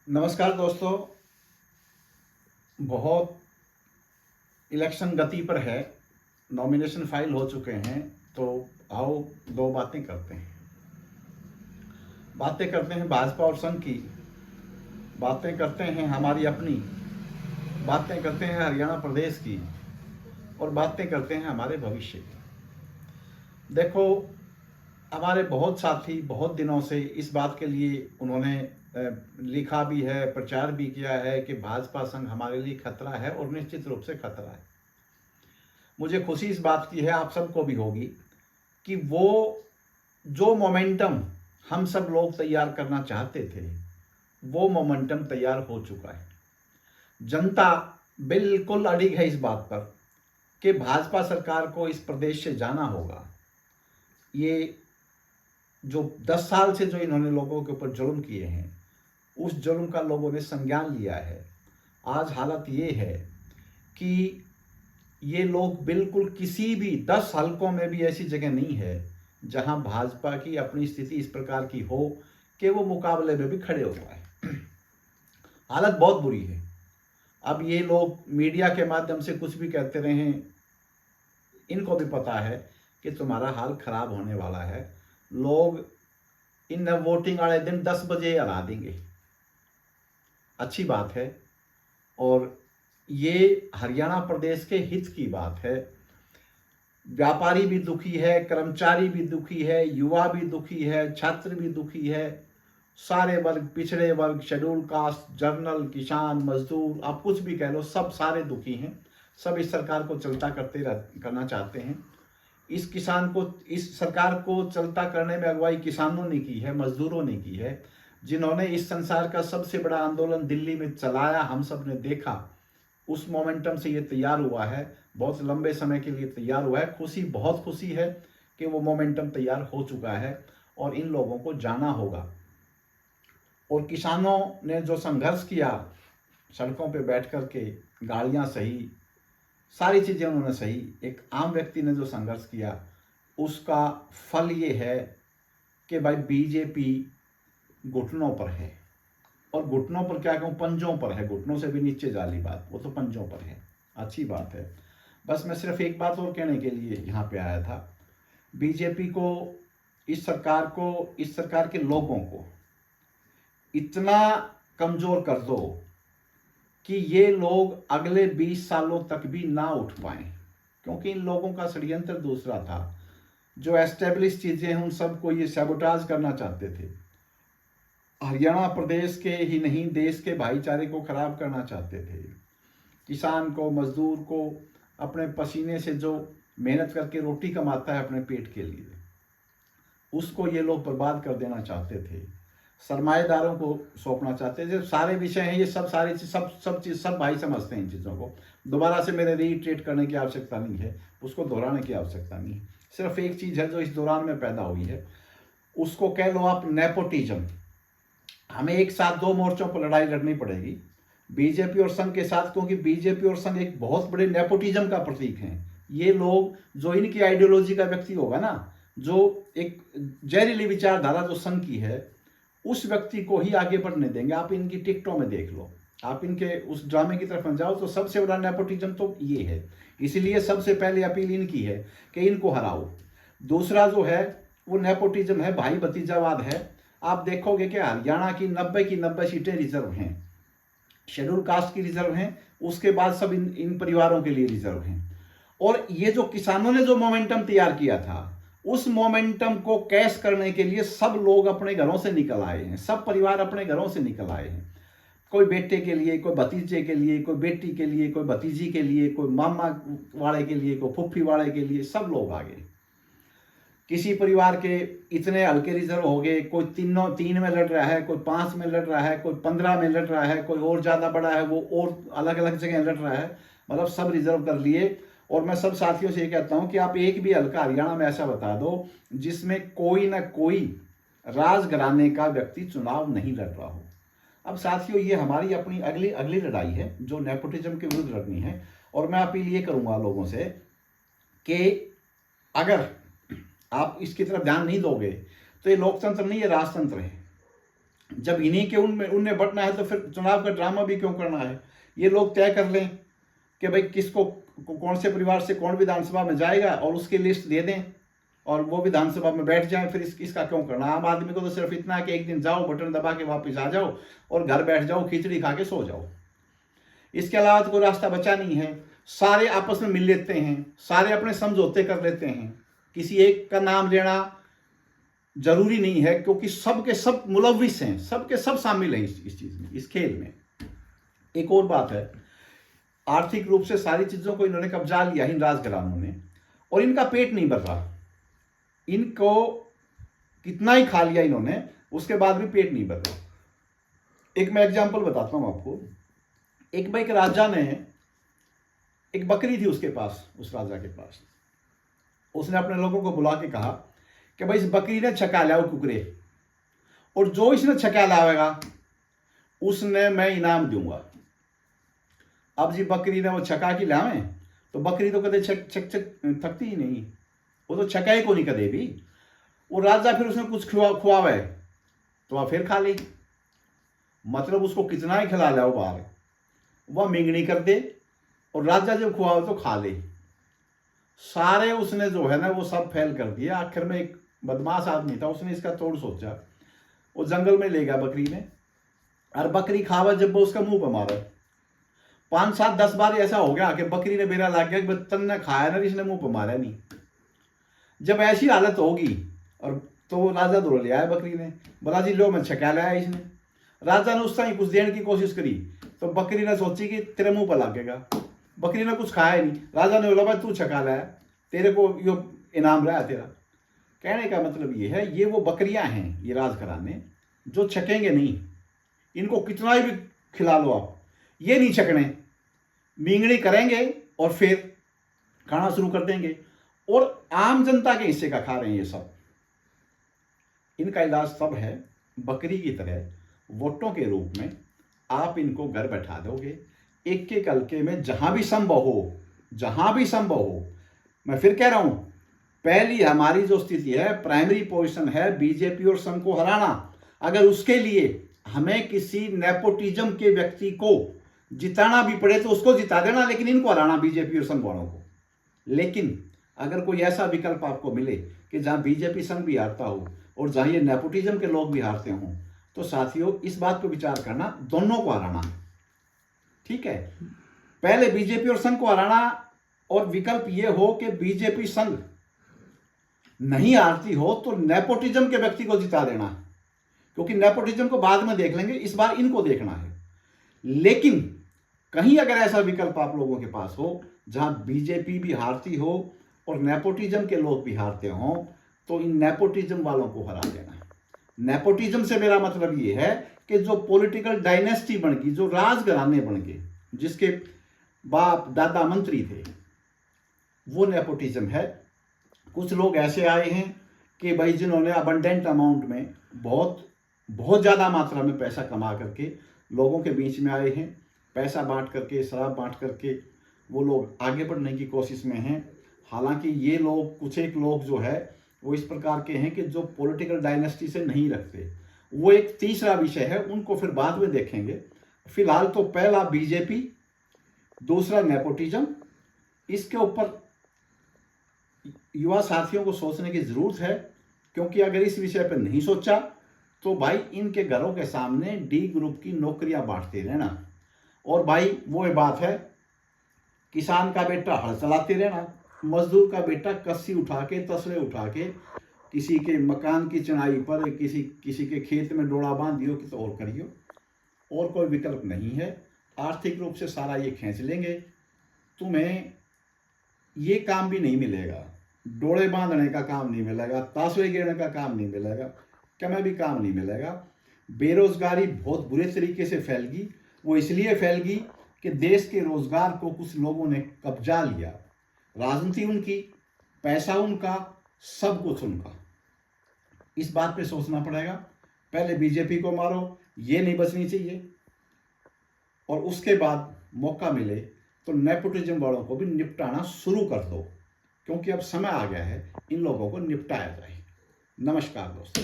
नमस्कार दोस्तों। बहुत इलेक्शन गति पर है, नॉमिनेशन फाइल हो चुके हैं, तो आओ दो बातें करते हैं। बातें करते हैं भाजपा और संघ की, बातें करते हैं हमारी अपनी, बातें करते हैं हरियाणा प्रदेश की, और बातें करते हैं हमारे भविष्य की। देखो, हमारे बहुत साथी बहुत दिनों से इस बात के लिए उन्होंने लिखा भी है, प्रचार भी किया है कि भाजपा संघ हमारे लिए खतरा है, और निश्चित रूप से खतरा है। मुझे खुशी इस बात की है, आप सबको भी होगी, कि वो जो मोमेंटम हम सब लोग तैयार करना चाहते थे, वो मोमेंटम तैयार हो चुका है। जनता बिल्कुल अडिग है इस बात पर कि भाजपा सरकार को इस प्रदेश से जाना होगा। ये जो 10 साल से जो इन्होंने लोगों के ऊपर जुल्म किए हैं, उस जुल्म का लोगों ने संज्ञान लिया है। आज हालत ये है कि ये लोग बिल्कुल किसी भी 10 हलकों में भी ऐसी जगह नहीं है जहां भाजपा की अपनी स्थिति इस प्रकार की हो कि वो मुकाबले में भी खड़े हो पाए। हालत बहुत बुरी है। अब ये लोग मीडिया के माध्यम से कुछ भी कहते रहे, इनको भी पता है कि तुम्हारा हाल खराब होने वाला है। लोग इन वोटिंग वाले दिन 10 बजे हरा देंगे। अच्छी बात है, और ये हरियाणा प्रदेश के हित की बात है। व्यापारी भी दुखी है, कर्मचारी भी दुखी है, युवा भी दुखी है, छात्र भी दुखी है। सारे वर्ग, पिछड़े वर्ग, शेड्यूल कास्ट, जर्नल, किसान, मजदूर, आप कुछ भी कह लो, सब सारे दुखी हैं। सब इस सरकार को चलता करना चाहते हैं। इस सरकार को चलता करने में अगुवाई किसानों ने की है, मजदूरों ने की है, जिन्होंने इस संसार का सबसे बड़ा आंदोलन दिल्ली में चलाया, हम सब ने देखा। उस मोमेंटम से ये तैयार हुआ है, बहुत लंबे समय के लिए तैयार हुआ है। बहुत खुशी है कि वो मोमेंटम तैयार हो चुका है, और इन लोगों को जाना होगा। और किसानों ने जो संघर्ष किया, सड़कों पे बैठ कर के, गाड़ियां सही, सारी चीज़ें उन्होंने सही, एक आम व्यक्ति ने जो संघर्ष किया, उसका फल ये है कि भाई बीजेपी घुटनों पर है। और घुटनों पर क्या कहूँ, पंजों पर है। घुटनों से भी नीचे जाली बात, वो तो पंजों पर है। अच्छी बात है। बस मैं सिर्फ एक बात और कहने के लिए यहाँ पे आया था। बीजेपी को, इस सरकार के लोगों को इतना कमज़ोर कर दो कि ये लोग अगले 20 सालों तक भी ना उठ पाएं, क्योंकि इन लोगों का षड्यंत्र दूसरा था। जो एस्टेब्लिश चीज़ें हैं, उन सबको ये सैबोटाज करना चाहते थे। हरियाणा प्रदेश के ही नहीं, देश के भाईचारे को खराब करना चाहते थे। किसान को, मजदूर को, अपने पसीने से जो मेहनत करके रोटी कमाता है अपने पेट के लिए, उसको ये लोग बर्बाद कर देना चाहते थे। सरमाएदारों को सौंपना चाहते थे। सारे विषय हैं ये, सब सारी चीज, सब चीज़, सब भाई समझते हैं इन चीज़ों को। दोबारा से मेरे रीट्रेट करने की आवश्यकता नहीं है, उसको दोहराने की आवश्यकता नहीं है। सिर्फ एक चीज़ है जो इस दौरान में पैदा हुई है, उसको कह लो आप नेपोटिज्म। हमें एक साथ दो मोर्चों पर लड़ाई लड़नी पड़ेगी, बीजेपी और संघ के साथ, क्योंकि बीजेपी और संघ एक बहुत बड़े नेपोटिज्म का प्रतीक हैं। ये लोग, जो इनकी आइडियोलॉजी का व्यक्ति होगा ना, जो एक जहरीली विचारधारा जो संघ की है, उस व्यक्ति को ही आगे बढ़ने देंगे। आप इनकी टिकटों में देख लो, आप इनके उस ड्रामे की तरफ जाओ, तो सबसे बड़ा नेपोटिज्म तो ये है। इसलिए सबसे पहले अपील इनकी है कि इनको हराओ। दूसरा जो है वो नेपोटिज्म है, भाई भतीजावाद है। आप देखोगे कि हरियाणा की 90 की 90 सीटें रिजर्व हैं, शेड्यूल कास्ट की रिजर्व हैं, उसके बाद सब इन परिवारों के लिए रिजर्व हैं। और ये जो किसानों ने जो मोमेंटम तैयार किया था, उस मोमेंटम को कैश करने के लिए सब लोग अपने घरों से निकल आए हैं, सब परिवार अपने घरों से निकल आए हैं। कोई बेटे के लिए, कोई भतीजे के लिए, कोई बेटी के लिए, कोई भतीजी के लिए, कोई मामा वाले के लिए, कोई फुफ्फी वाले के लिए, सब लोग आ गए। किसी परिवार के इतने हल्के रिजर्व हो गए, कोई 3 में लड़ रहा है, कोई 5 में लड़ रहा है, कोई 15 में लड़ रहा है, कोई और ज़्यादा बड़ा है वो और अलग अलग जगह लड़ रहा है। मतलब सब रिजर्व कर लिए। और मैं सब साथियों से ये कहता हूँ कि आप एक भी हल्का हरियाणा में ऐसा बता दो जिसमें कोई ना कोई राजघराने का व्यक्ति चुनाव नहीं लड़ रहा हो। अब साथियों, ये हमारी अपनी अगली अगली लड़ाई है जो नेपोटिज्म के विरुद्ध लड़नी है। और मैं अपील ये करूँगा लोगों से कि अगर आप इसकी तरफ ध्यान नहीं दोगे तो ये लोकतंत्र नहीं, ये राजतंत्र है। जब इन्हीं के उनमें उनने बंटना है तो फिर चुनाव का ड्रामा भी क्यों करना है? ये लोग तय कर लें कि भाई किसको कौन से परिवार से कौन विधानसभा में जाएगा और उसकी लिस्ट दे दें और वो विधानसभा में बैठ जाए। फिर इसका क्यों करना? आम आदमी को तो सिर्फ इतना है कि एक दिन जाओ, बटन दबा के वापस आ जाओ और घर बैठ जाओ, खिचड़ी खा के सो जाओ। इसके अलावा तो कोई रास्ता बचा नहीं है। सारे आपस में मिल लेते हैं, सारे अपने समझौते कर लेते हैं। किसी एक का नाम लेना जरूरी नहीं है, क्योंकि सबके सब मुलविस हैं, सबके सब शामिल हैं इस चीज में, इस खेल में। एक और बात है, आर्थिक रूप से सारी चीजों को इन्होंने कब्जा लिया इन राजघरानों ने, और इनका पेट नहीं भर रहा। इनको कितना ही खा लिया इन्होंने, उसके बाद भी पेट नहीं भर रहा। एक मैं एग्जांपल बताता हूं आपको। एक भाई के राजा ने, एक बकरी थी उसके पास, उस राजा के पास। उसने अपने लोगों को बुला के कहा कि भाई इस बकरी ने छका लाओ कुकरे, और जो इसने छका लावेगा उसने मैं इनाम दूंगा। अब जी बकरी ने वो छका की लावे तो बकरी तो कदे थकती ही नहीं, वो तो छका ही को नहीं कदे भी। वो राजा फिर उसने कुछ खुआवे तो वह फिर खा ले, मतलब उसको कितना ही खिला लाओ बाहर, वह मिंगनी कर दे और राजा जब खुआवे तो खा ले। सारे उसने जो है ना वो सब फैल कर दिया। आखिर में एक बदमाश आदमी था, उसने इसका तोड़ सोचा। वो जंगल में ले गया बकरी ने, और बकरी खावा जब वो उसका मुंह पर मारा, 5 7 10 बार ऐसा हो गया कि बकरी ने बेरा लग गया कि तन ने खाया ना, इसने मुंह पर मारा नहीं। जब ऐसी हालत होगी और तो राजा दौड़ ले आया बकरी ने, बोला जी लो मैं छका लाया इसने। राजा ने उस टाइम कुछ देने की कोशिश करी तो बकरी ने सोची कि तेरे मुंह पर लगेगा। बकरी ने कुछ खाया नहीं। राजा ने बोला भाई तू छका लाया, तेरे को यो इनाम रहा तेरा। कहने का मतलब ये है, ये वो बकरियां हैं ये राजघराने जो छकेंगे नहीं। इनको कितना ही भी खिला लो आप, ये नहीं छकने, मींगड़ी करेंगे और फिर खाना शुरू कर देंगे, और आम जनता के हिस्से का खा रहे हैं ये सब। इनका इलाज सब है बकरी की तरह, वोटों के रूप में आप इनको घर बैठा दोगे, एक एक हल्के में जहां भी संभव हो, जहां भी संभव हो। मैं फिर कह रहा हूं, पहली हमारी जो स्थिति है, प्राइमरी पोजीशन है बीजेपी और संघ को हराना। अगर उसके लिए हमें किसी नेपोटिज्म के व्यक्ति को जिताना भी पड़े तो उसको जिता देना, लेकिन इनको हराना, बीजेपी और संघ वालों को। लेकिन अगर कोई ऐसा विकल्प आपको मिले कि जहां बीजेपी संघ भी हारता हो और जहां ये नेपोटिज्म के लोग भी हारते हों, तो साथियों इस बात पर विचार करना, दोनों को हराना। ठीक है, पहले बीजेपी और संघ को हराना, और विकल्प ये हो कि बीजेपी संघ नहीं हारती हो तो नेपोटिज्म के व्यक्ति को जिता देना, क्योंकि नेपोटिज्म को बाद में देख लेंगे, इस बार इनको देखना है। लेकिन कहीं अगर ऐसा विकल्प आप लोगों के पास हो जहां बीजेपी भी हारती हो और नेपोटिज्म के लोग भी हारते हों, तो इन नेपोटिज्म वालों को हरा देना। नेपोटिज्म से मेरा मतलब ये है कि जो पॉलिटिकल डायनेस्टी बन गई, जो राजघराने बन गए, जिसके बाप दादा मंत्री थे, वो नेपोटिज्म है। कुछ लोग ऐसे आए हैं कि भाई जिन्होंने अबंडेंट अमाउंट में बहुत ज़्यादा मात्रा में पैसा कमा करके लोगों के बीच में आए हैं, पैसा बांट करके, शराब बांट करके वो लोग आगे बढ़ने की कोशिश में हैं। हालांकि ये लोग, कुछ एक लोग जो है वो इस प्रकार के हैं कि जो पॉलिटिकल डायनेस्टी से नहीं रखते। वो एक तीसरा विषय है, उनको फिर बाद में देखेंगे। फिलहाल तो पहला बीजेपी, दूसरा नेपोटिज्म। इसके ऊपर युवा साथियों को सोचने की जरूरत है, क्योंकि अगर इस विषय पर नहीं सोचा तो भाई इनके घरों के सामने डी ग्रुप की नौकरियां बांटते रहना। और भाई वो बात है, किसान का बेटा हल चलाते रहना, मजदूर का बेटा कस्सी उठा के, तसले उठा के किसी के मकान की चढ़ाई पर, किसी के खेत में डोड़ा बांध दियो कि तो और करियो। और कोई विकल्प नहीं है। आर्थिक रूप से सारा ये खींच लेंगे, तुम्हें ये काम भी नहीं मिलेगा, डोड़े बांधने का काम नहीं मिलेगा, ताशवे गिरने का काम नहीं मिलेगा, क्या भी काम नहीं मिलेगा। बेरोजगारी बहुत बुरे तरीके से फैल गई। वो इसलिए फैल गई कि देश के रोजगार को कुछ लोगों ने कब्जा लिया। राजनीति उनकी, पैसा उनका, सब कुछ उनका। इस बात पे सोचना पड़ेगा। पहले बीजेपी को मारो, ये नहीं बचनी चाहिए, और उसके बाद मौका मिले तो नेपोटिज्म वालों को भी निपटाना शुरू कर दो, क्योंकि अब समय आ गया है इन लोगों को निपटाया जाए। नमस्कार दोस्तों।